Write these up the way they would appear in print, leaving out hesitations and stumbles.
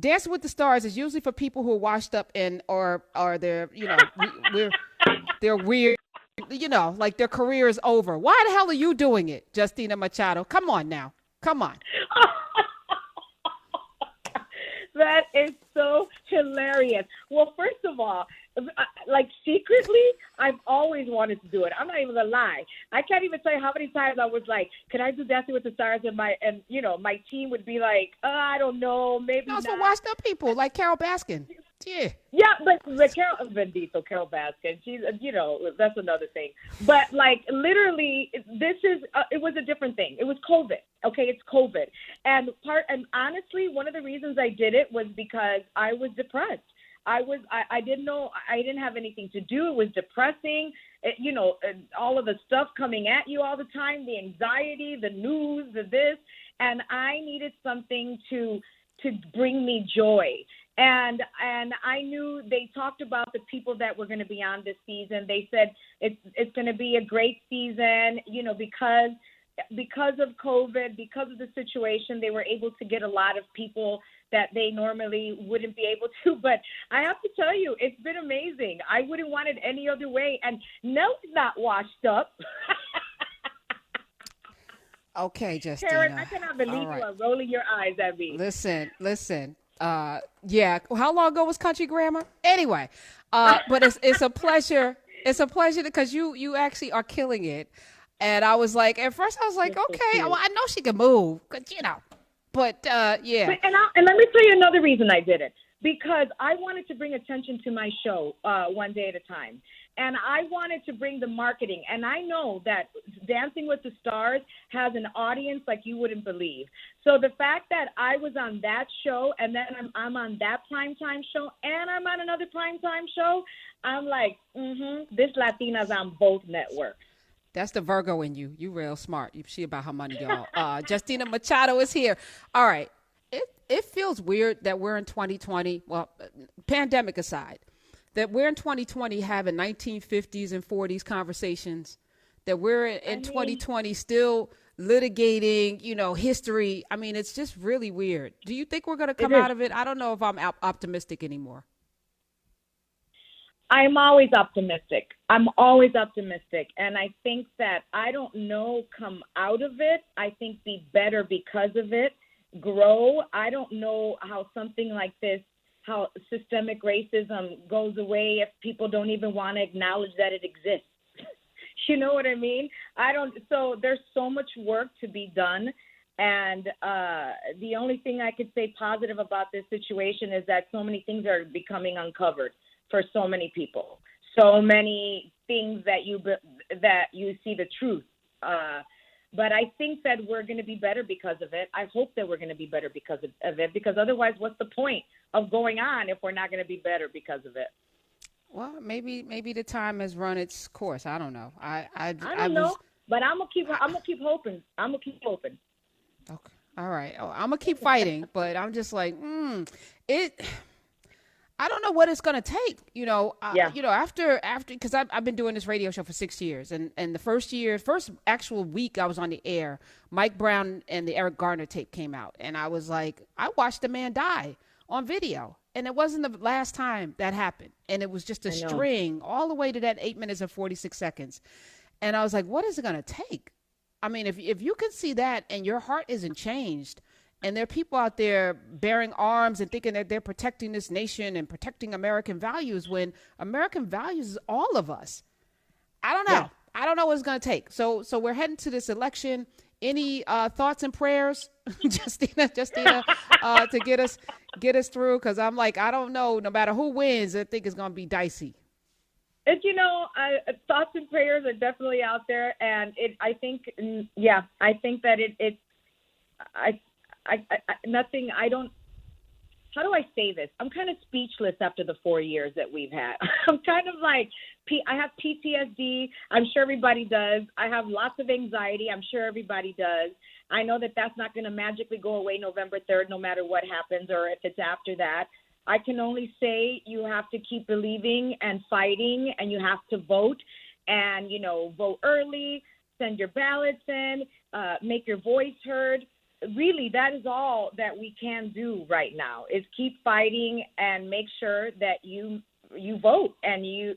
Dancing with the Stars is usually for people who are washed up and or they're they're weird. Like their career is over. Why the hell are you doing it, Justina Machado? Come on now. Come on. That is so hilarious. Well, first of all, like secretly, I've always wanted to do it. I'm not even gonna lie. I can't even tell you how many times I was like, "Can I do Dancing with the Stars?" And my team would be like, "I don't know, maybe No, it's for not." washed up people like Carol Baskin. Yeah. Yeah, but Carol Baskin, she's that's another thing. But like literally, this is it was a different thing. It was COVID. Okay, it's COVID, and honestly, one of the reasons I did it was because I was depressed. I didn't know, I didn't have anything to do. It was depressing. All of the stuff coming at you all the time, the anxiety, the news, the this, and I needed something to bring me joy. And I knew they talked about the people that were going to be on this season. They said it's going to be a great season, because of COVID, because of the situation, they were able to get a lot of people that they normally wouldn't be able to. But I have to tell you, it's been amazing. I wouldn't want it any other way. And Nell's not washed up. Okay, Justina. Karen, I cannot believe you are rolling your eyes at me. Listen. Yeah. How long ago was Country Grammar? Anyway, but it's a pleasure. It's a pleasure because you actually are killing it. And I was like, at first I was like, okay, well, I know she can move, but yeah. And let me tell you another reason I did it. Because I wanted to bring attention to my show one day at a time. And I wanted to bring the marketing. And I know that Dancing with the Stars has an audience like you wouldn't believe. So the fact that I was on that show and then I'm on that primetime show and I'm on another primetime show, I'm like, this Latina's on both networks. That's the Virgo in you. You real smart. You see about her money, y'all. Justina Machado is here. All right. It feels weird that we're in 2020. Well, pandemic aside, that we're in 2020 having 1950s and 40s conversations. That we're in 2020 still litigating, history. I mean, it's just really weird. Do you think we're going to come out of it? I don't know if I'm optimistic anymore. I'm always optimistic. And I think that I don't know come out of it. I think be better because of it, grow. I don't know how something like this, how systemic racism goes away if people don't even want to acknowledge that it exists. You know what I mean? So there's so much work to be done. And the only thing I could say positive about this situation is that so many things are becoming uncovered for so many people, so many things that you see the truth. But I think that we're going to be better because of it. I hope that we're going to be better because of it, because otherwise what's the point of going on if we're not going to be better because of it? Well, maybe the time has run its course. I don't know. I don't know, but I'm gonna keep hoping. Okay. All right. Oh, I'm gonna keep fighting, but I'm just like, I don't know what it's going to take, after, because I've been doing this radio show for 6 years. And the first actual week I was on the air, Mike Brown and the Eric Garner tape came out. And I was like, I watched a man die on video. And it wasn't the last time that happened. And it was just a string all the way to that 8 minutes and 46 seconds. And I was like, what is it going to take? I mean, if you can see that and your heart isn't changed, and there are people out there bearing arms and thinking that they're protecting this nation and protecting American values when American values is all of us. I don't know. Yeah. I don't know what it's going to take. So we're heading to this election. Any thoughts and prayers, Justina, to get us through? Because I'm like, I don't know. No matter who wins, I think it's going to be dicey. Thoughts and prayers are definitely out there, and I think that how do I say this? I'm kind of speechless after the 4 years that we've had. I'm kind of like, I have PTSD. I'm sure everybody does. I have lots of anxiety. I'm sure everybody does. I know that that's not going to magically go away November 3rd, no matter what happens or if it's after that. I can only say you have to keep believing and fighting, and you have to vote and, vote early, send your ballots in, make your voice heard. really, that is all that we can do right now is keep fighting and make sure that you vote and you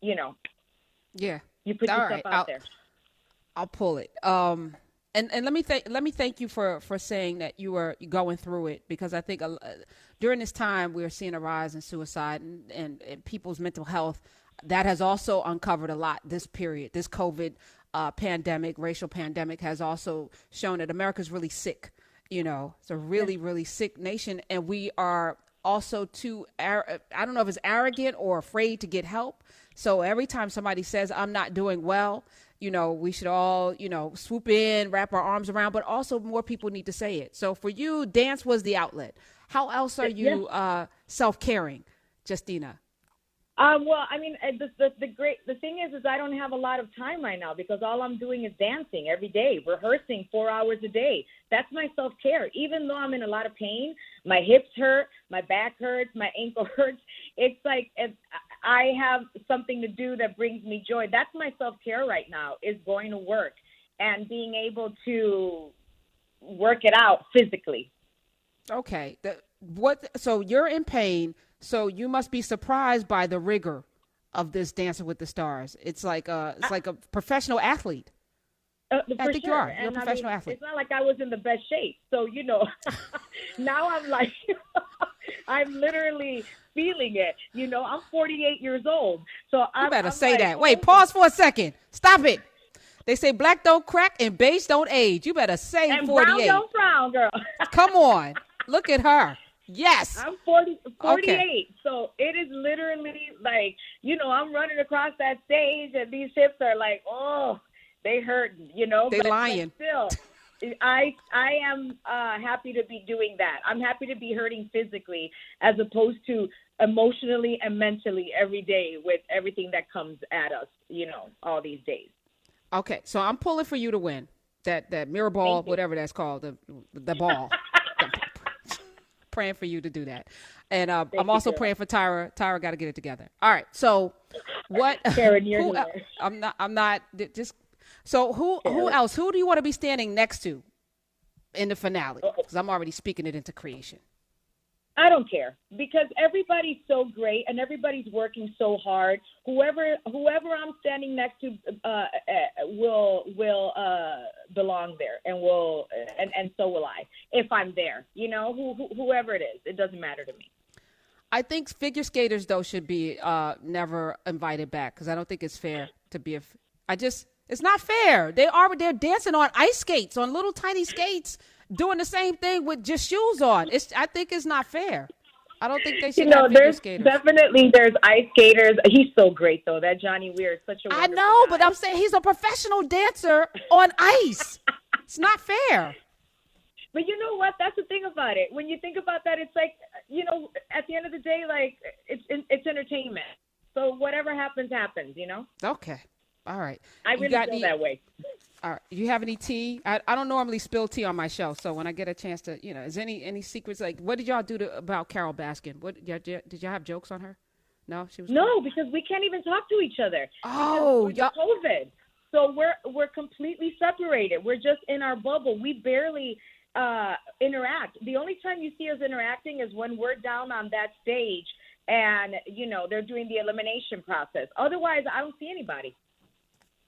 know. Yeah. You put all yourself right. out there. I'll pull it. And let me thank you for saying that you were going through it, because I think during this time we're seeing a rise in suicide and people's mental health. That has also uncovered a lot this period. This COVID pandemic, racial pandemic, has also shown that America's really sick. You know, it's a really, really sick nation, and we are also I don't know if it's arrogant or afraid to get help. So every time somebody says I'm not doing well, you know, we should all, you know, swoop in, wrap our arms around, but also more people need to say it. So for you, dance was the outlet. How else are you self-caring, Justina? Well, I mean, the thing is I don't have a lot of time right now because all I'm doing is dancing every day, rehearsing 4 hours a day. That's my self-care. Even though I'm in a lot of pain, my hips hurt, my back hurts, my ankle hurts. It's like I have something to do that brings me joy. That's my self-care right now, is going to work and being able to work it out physically. Okay. So you're in pain. So you must be surprised by the rigor of this Dancing with the Stars. It's like a professional athlete. I think you are. You're a professional athlete. It's not like I was in the best shape. So, you know, now I'm like, I'm literally feeling it. You know, I'm 48 years old. So you better say that. Wait, pause for a second. Stop it. They say black don't crack and beige don't age. You better say and 48. Brown don't frown, girl. Come on. Look at her. Yes. I'm 48. Okay. So it is literally like, you know, I'm running across that stage and these hips are like, oh, they hurt, you know. They lying. But still, I am happy to be doing that. I'm happy to be hurting physically as opposed to emotionally and mentally every day with everything that comes at us, you know, all these days. Okay. So I'm pulling for you to win that mirror ball, whatever that's called, the ball. Praying for you to do that. And I'm also praying for Tyra. Tyra got to get it together. All right. So what? Karen, you're here. I'm not just. So who else? Who do you want to be standing next to in the finale? Because I'm already speaking it into creation. I don't care because everybody's so great and everybody's working so hard. Whoever I'm standing next to will belong there and so will I if I'm there. You know, whoever it is, it doesn't matter to me. I think figure skaters though should be never invited back because I don't think it's fair to be it's not fair. They're dancing on ice skates, on little tiny skates, doing the same thing with just shoes on. I think it's not fair. I don't think they should have figure skaters. There's ice skaters. He's so great though. That Johnny Weir is such a wonderful I know, guy. but I'm saying he's a professional dancer on ice. It's not fair. But you know what? That's the thing about it. When you think about that, it's like, you know, at the end of the day, like it's entertainment. So whatever happens, happens. You know. Okay. All right. I really feel that way. All right. Do you have any tea? I don't normally spill tea on my show, so when I get a chance to, you know, is any secrets? Like, what did y'all do about Carol Baskin? Did y'all have jokes on her? No, she was. No, because we can't even talk to each other. Oh, y'all. COVID. So we're completely separated. We're just in our bubble. We barely interact. The only time you see us interacting is when we're down on that stage and, you know, they're doing the elimination process. Otherwise, I don't see anybody.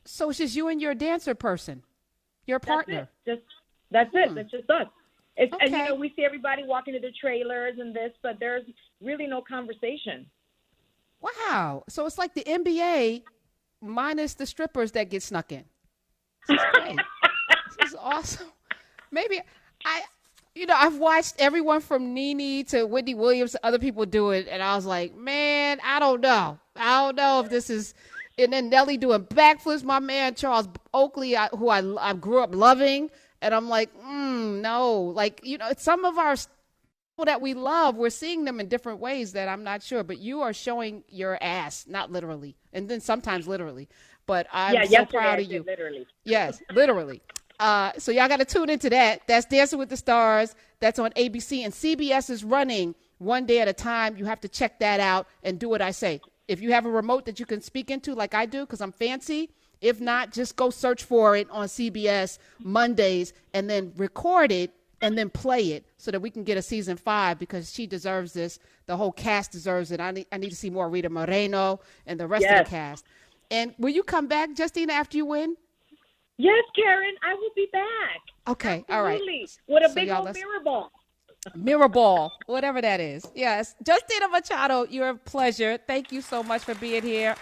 So it's just you and your dancer person, your partner. That's it. That's just us. Okay. And, you know, we see everybody walking to the trailers and this, but there's really no conversation. Wow. So it's like the NBA minus the strippers that get snuck in. This is great. This is awesome. Maybe I've watched everyone from Nene to Whitney Williams to other people do it, and I was like, man, I don't know if this is. And then Nelly doing backflips. My man Charles Oakley, who I grew up loving, and I'm like, no. Like, you know, some of our people that we love, we're seeing them in different ways that I'm not sure. But you are showing your ass, not literally, and then sometimes literally. But I'm so proud of you. Literally. Yes, literally. So y'all got to tune into that. That's Dancing with the Stars. That's on ABC, and CBS is running one day at a time. You have to check that out and do what I say. If you have a remote that you can speak into like I do, because I'm fancy, If not, just go search for it on CBS Mondays and then record it and then play it so that we can get a season 5, because she deserves this. The whole cast deserves it. I need to see more Rita Moreno and the rest of the cast. And will you come back, Justina, after you win? Yes, Karen, I will be back. Okay, absolutely. All right. With a big old mirror ball. Mirror ball, whatever that is. Yes. Justina Machado, you're a pleasure. Thank you so much for being here.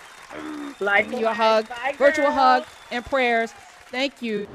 Likewise. Give you a hug, Bye, virtual girl. hug and prayers. Thank you.